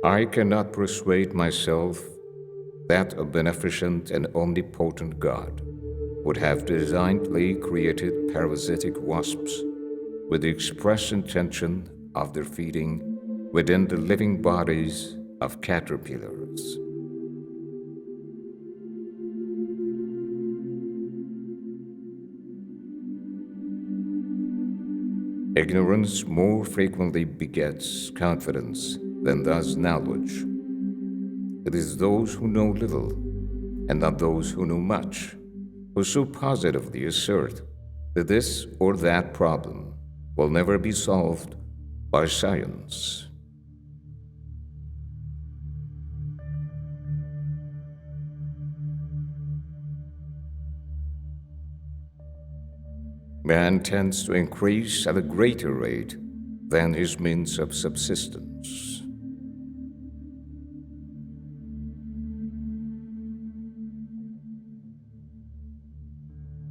I cannot persuade myself that a beneficent and omnipotent God would have designedly created parasitic wasps with the express intention of their feeding within the living bodies of caterpillars. Ignorance more frequently begets confidence than does knowledge. It is those who know little, and not those who know much, who so positively assert that this or that problem will never be solved by science. Man tends to increase at a greater rate than his means of subsistence.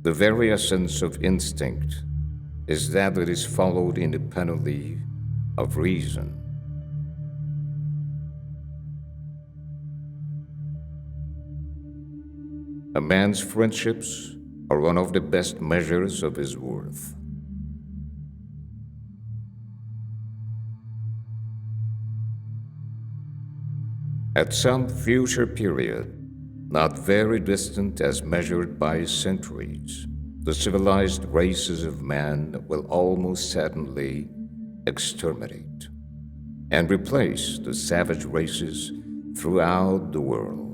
The very essence of instinct is that it is followed independently of reason. A man's friendships are one of the best measures of his worth. At some future period, not very distant as measured by centuries, the civilized races of man will almost certainly exterminate and replace the savage races throughout the world.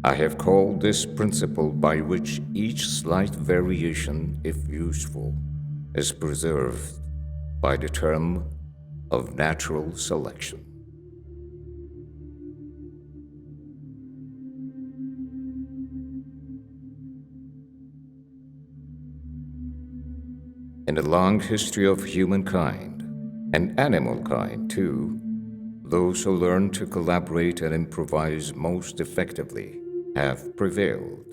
I have called this principle by which each slight variation, if useful, is preserved by the term of natural selection. In the long history of humankind, and animal kind too, those who learn to collaborate and improvise most effectively have prevailed.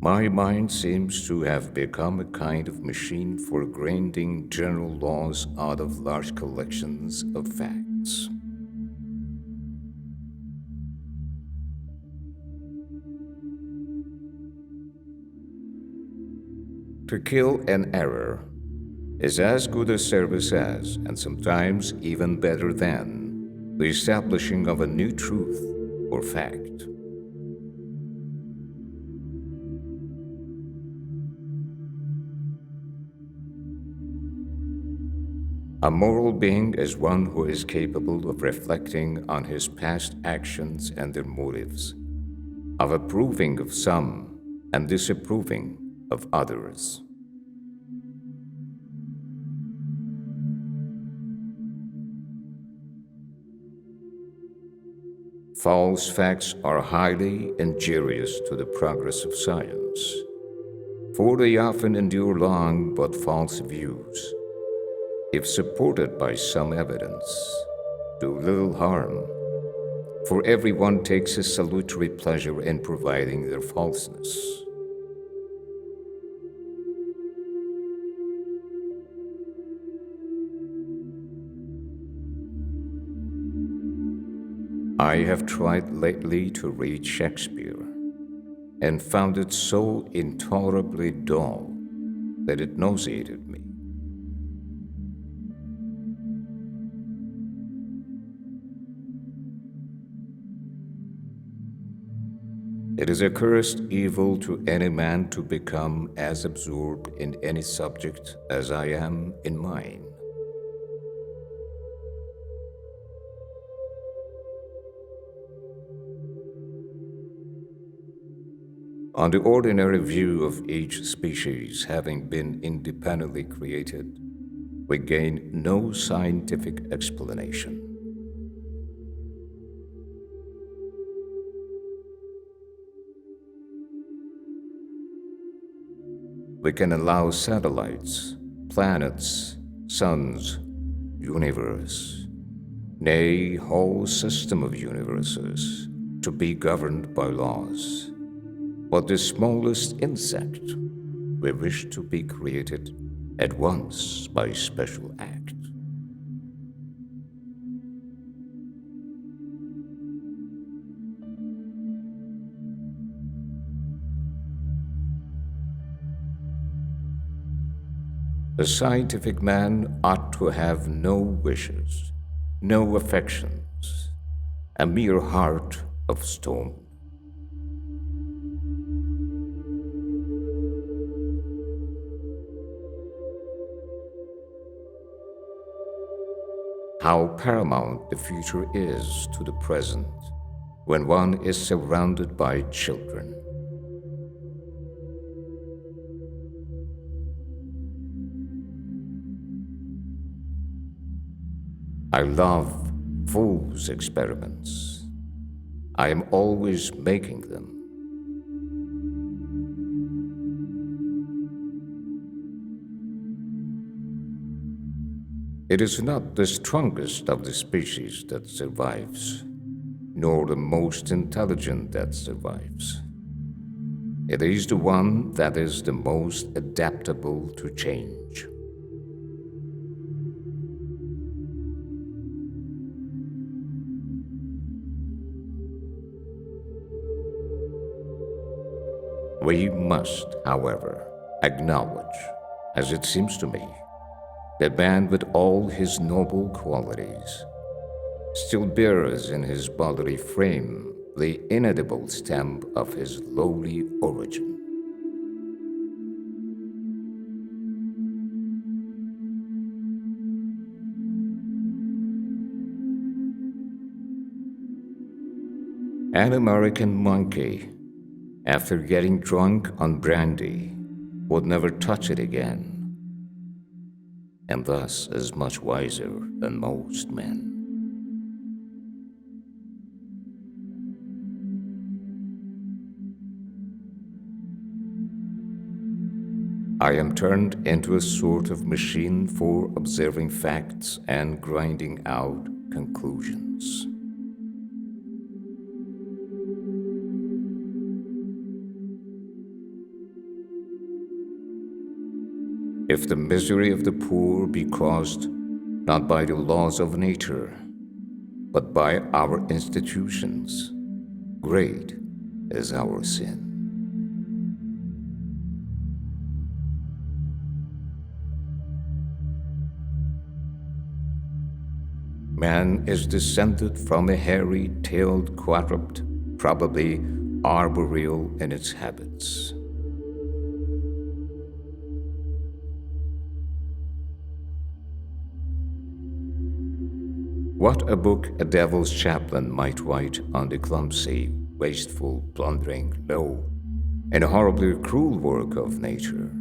My mind seems to have become a kind of machine for grinding general laws out of large collections of facts. To kill an error is as good a service as, and sometimes even better than, the establishing of a new truth or fact. A moral being is one who is capable of reflecting on his past actions and their motives, of approving of some and disapproving of others. False facts are highly injurious to the progress of science, for they often endure long but false views, if supported by some evidence, do little harm, for everyone takes a salutary pleasure in providing their falseness. I have tried lately to read Shakespeare and found it so intolerably dull that it nauseated me. It is a cursed evil to any man to become as absorbed in any subject as I am in mine. On the ordinary view of each species having been independently created, we gain no scientific explanation. We can allow satellites, planets, suns, universe, nay, whole system of universes, to be governed by laws. But the smallest insect we wish to be created at once by special act. A scientific man ought to have no wishes, no affections, a mere heart of stone. How paramount the future is to the present when one is surrounded by children. I love fools' experiments. I am always making them. It is not the strongest of the species that survives, nor the most intelligent that survives. It is the one that is the most adaptable to change. We must, however, acknowledge, as it seems to me, that man with all his noble qualities still bears in his bodily frame the inedible stamp of his lowly origin. An American monkey, after getting drunk on brandy, would never touch it again, and thus is much wiser than most men. I am turned into a sort of machine for observing facts and grinding out conclusions. If the misery of the poor be caused not by the laws of nature, but by our institutions, great is our sin. Man is descended from a hairy-tailed quadruped, probably arboreal in its habits. What a book a devil's chaplain might write on the clumsy, wasteful, blundering, low, and horribly cruel work of nature.